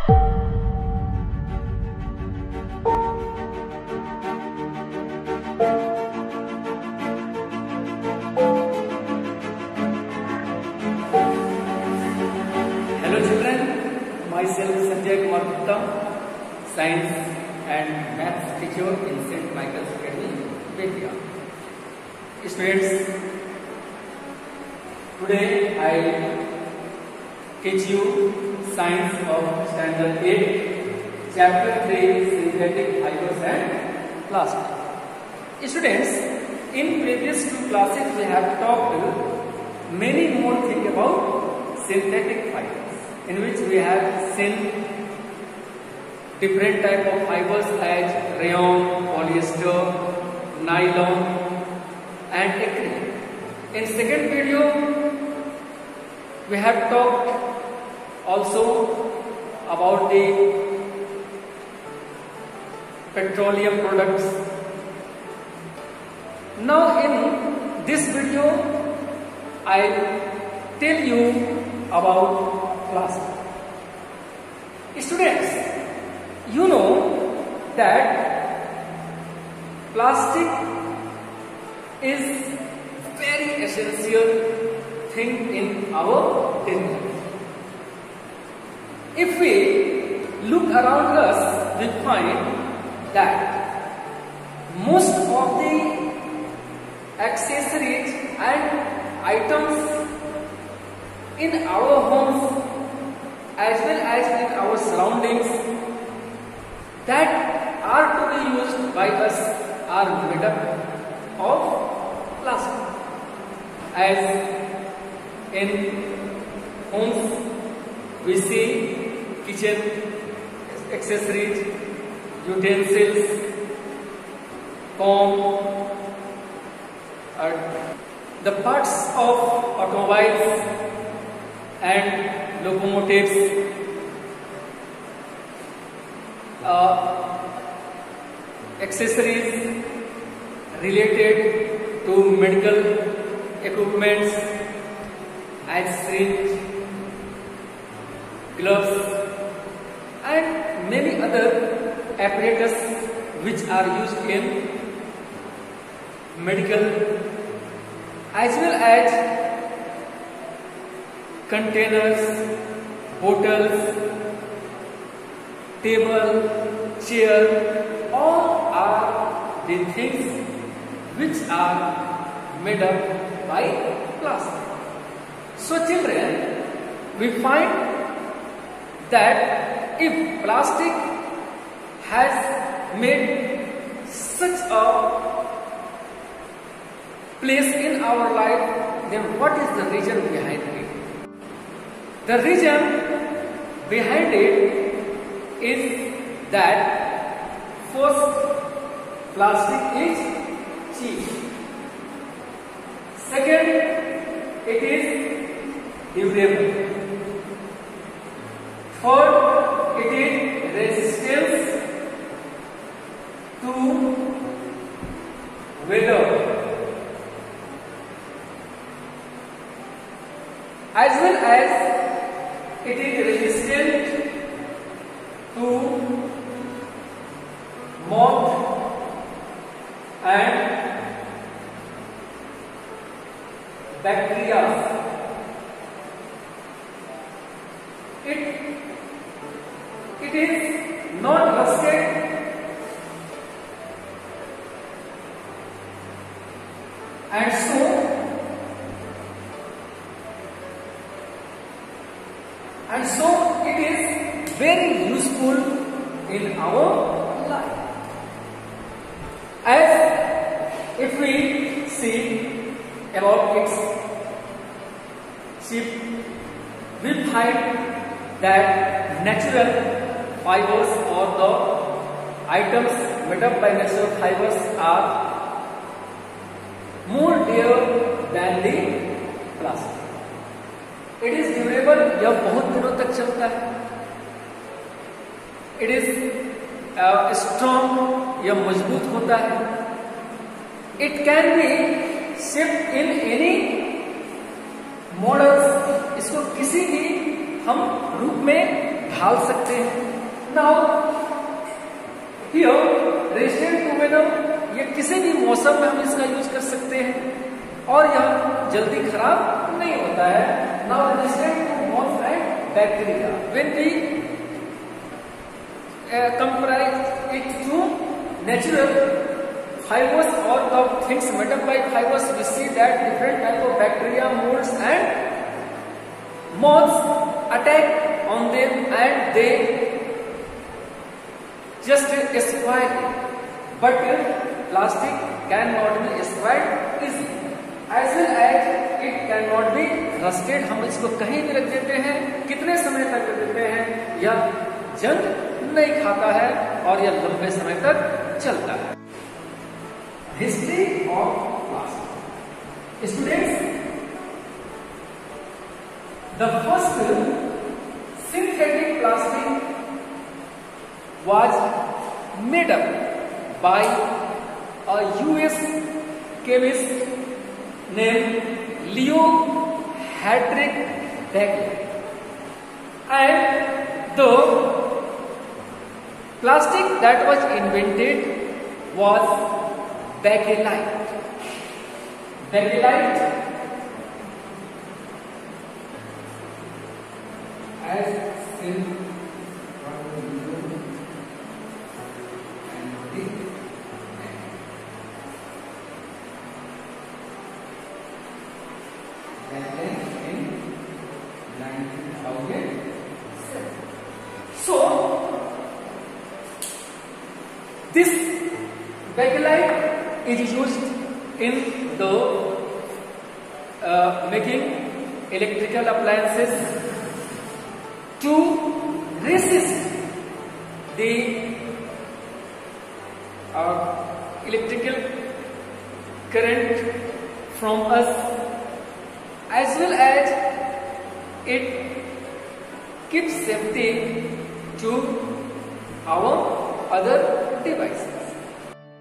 Hello children, myself Sanjay Kumar Gupta, Science and Maths teacher in St. Michael's Academy, Bettiah. Students, today I teach you Science of Standard 8, Chapter 3, Synthetic Fibers and Plastic. Students, in previous two classes we have talked many more things about synthetic fibers, in which we have seen different type of fibers as rayon, polyester, nylon and acrylic. In second video we have talked also about the petroleum products. Now in this video I tell you about plastic. Students, you know that plastic is very essential thing in our daily life. If we look around us, we find that most of the accessories and items in our homes as well as in our surroundings that are to be used by us are made up of plastic. As in homes we see kitchen accessories, utensils, comb, the parts of automobiles and locomotives, accessories related to medical equipments as syringe, gloves and many other apparatus which are used in medical, as well as containers, bottles, table, chair, all are the things which are made up by plastic. So children, we find that if plastic has made such a place in our life, then what is the reason behind it? The reason behind it is that first, plastic is cheap. Second, it is durable. Third, it is resistant to weather, as well as it is resistant to moth and bacteria. It is not rusted and so it is very useful in our life. As if we see about its shape, we find that natural fibers or the items made up by natural fibers are more dear than the plastic. It is durable, यह बहुत दिनों तक चलता है. It is strong, यह मजबूत होता है. It can be shaped in any models. इसको किसी भी हम रूप में ढाल सकते हैं। Now here resistant to weather, ये किसी भी मौसम में हम इसका यूज कर सकते हैं और यह जल्दी खराब नहीं होता है। Now resistant to moths and bacteria when we compare it to natural fibers or the things made up by fibers, we see that different type of bacteria, molds and moths attack on them and they just spoil it. But plastic cannot be spoiled easily, as well as it cannot be rusted. हम इसको कहीं भी रख देते हैं, कितने समय तक रख देते हैं, यह जंग नहीं खाता है और यह लंबे समय तक चलता है। History of plastic. Students, the first synthetic plastic was made up by a US chemist named Leo Hedrick Bagley, and the plastic that was invented was bakelite. Bakelite, as in this bakelite is used in the making electrical appliances to resist the electrical current from us, as well as it keeps safety to our other devices.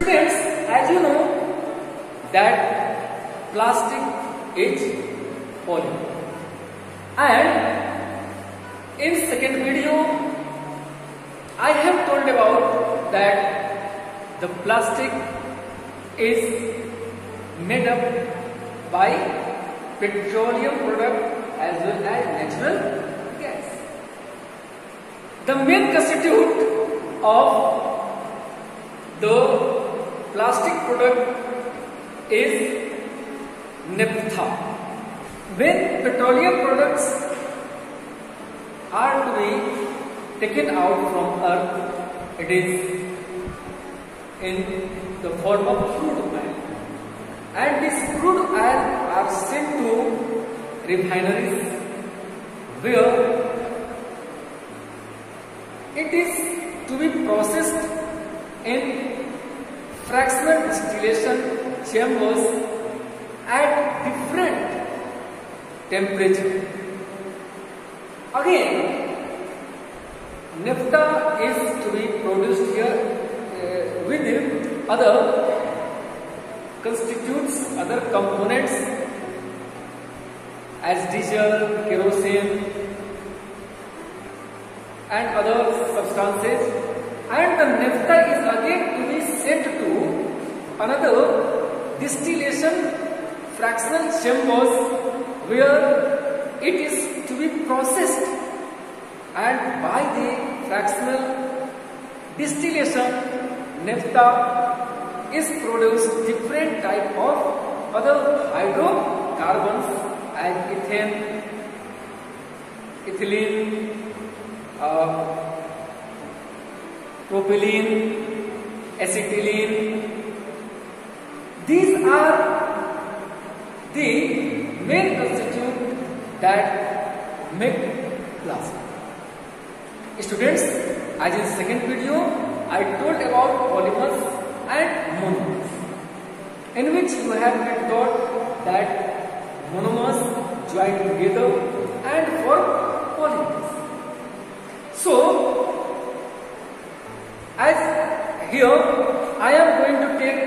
Students, as you know that plastic is polymer, and in second video I have told about that the plastic is made up by petroleum product as well as natural gas. The main constituent of the plastic product is naphtha. When petroleum products are to be taken out from earth, it is in the form of crude oil, and this crude oil are sent to refineries where it is to be processed in fractional distillation chambers at different temperature. Again, naphtha is to be produced here with other constitutes, other components as diesel, kerosene and other substances, and the naphtha is again to be sent to another distillation fractional chambers where it is to be processed, and by the fractional distillation naphtha is produced different type of other hydrocarbons as ethane, ethylene, propylene, acetylene. These are the main constituents that make plastic. Students, as in second video, I told about polymers and monomers, in which you have been taught that monomers join together and form polymers. So, as here I am going to take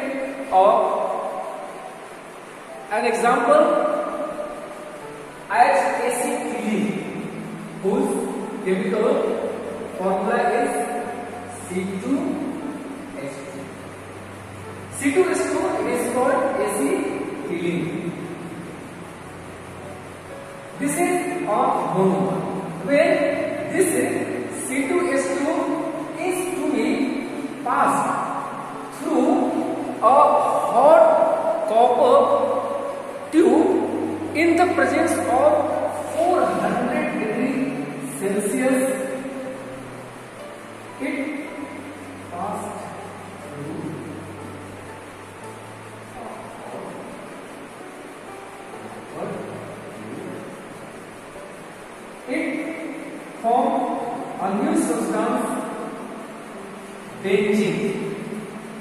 an example as acetylene, whose chemical formula is C2H2. C2H2 is called acetylene. This is a monomer. Where this C2H2 is to be passed through a hot copper tube in the presence of 400 degrees Celsius. It passed through it formed a new substance, benzene.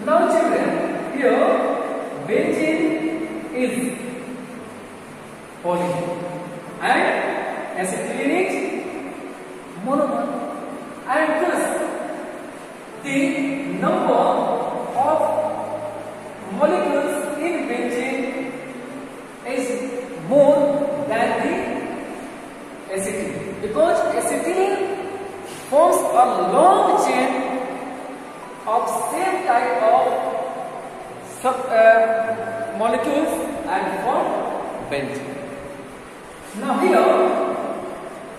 Now children, here benzene is polymer and acetylene is monomer, and thus the number of molecules in benzene is more than the acetylene, because acetylene forms a long chain of same type of molecules and form benzene. Now here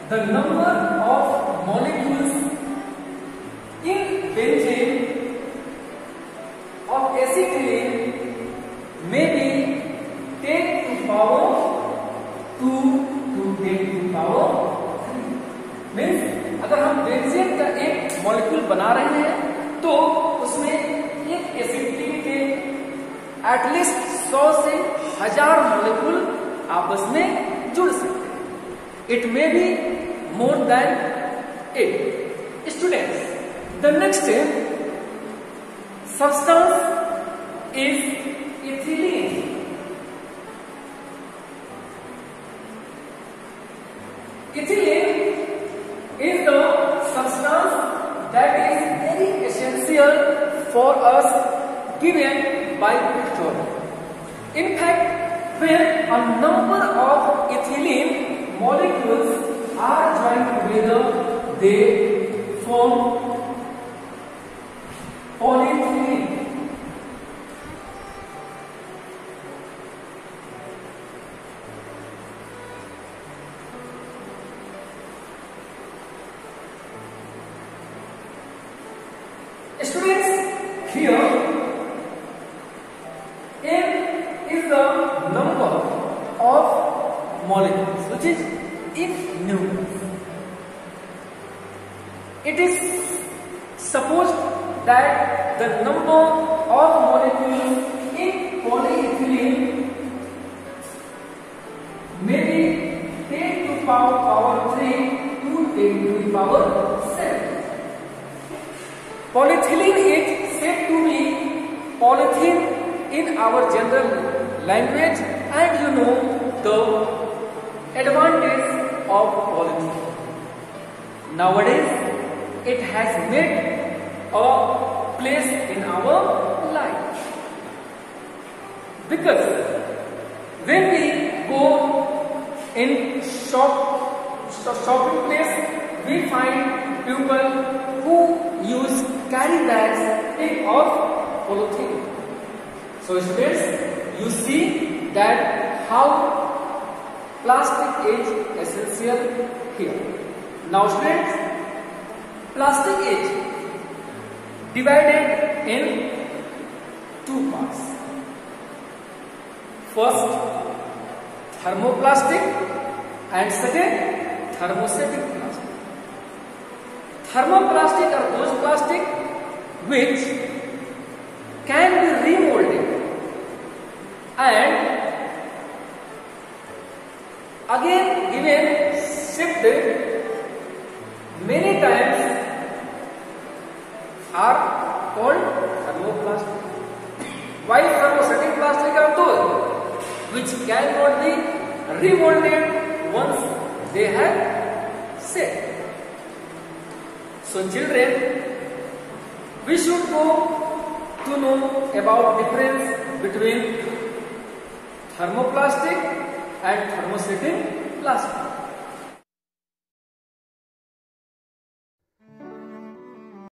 the number of molecules in benzene of acetylene may be 10 to power 2 to 10 to power 3. Means अगर हम benzene का एक molecule बना रहे हैं तो उसमें एक एसिडिटी के एटलीस्ट 100 से 1000 मॉलिक्यूल आपस में जुड़ सकते हैं. It may be more than 8. Students, the next substance is ethylene. Ethylene is the substance that is very essential for us given by picture. In fact, when a number of ethylene molecules are joined together, they form polyethylene. Students, here n is the number of molecules which is in numerals. It is supposed that the number of molecules in polyethylene may be 10 to power 3 to 10 to the power 7. Polyethylene is said to be polythene in our general language, and you know the advantage of polythene. Nowadays, it has made a place in our life, because when we go in shopping place, we find people who use carry bags made of polythene. So students, you see that how plastic is essential here. Now students, plastic is divided in two parts. First, thermoplastic, and second, thermostatic plastic. Thermoplastic are those plastic which can be remolded and again given shifted many times are called thermoplastic. While thermostatic plastic are those which cannot be remolded once they have set. So children, we should go to know about difference between thermoplastic and thermostatic plastic.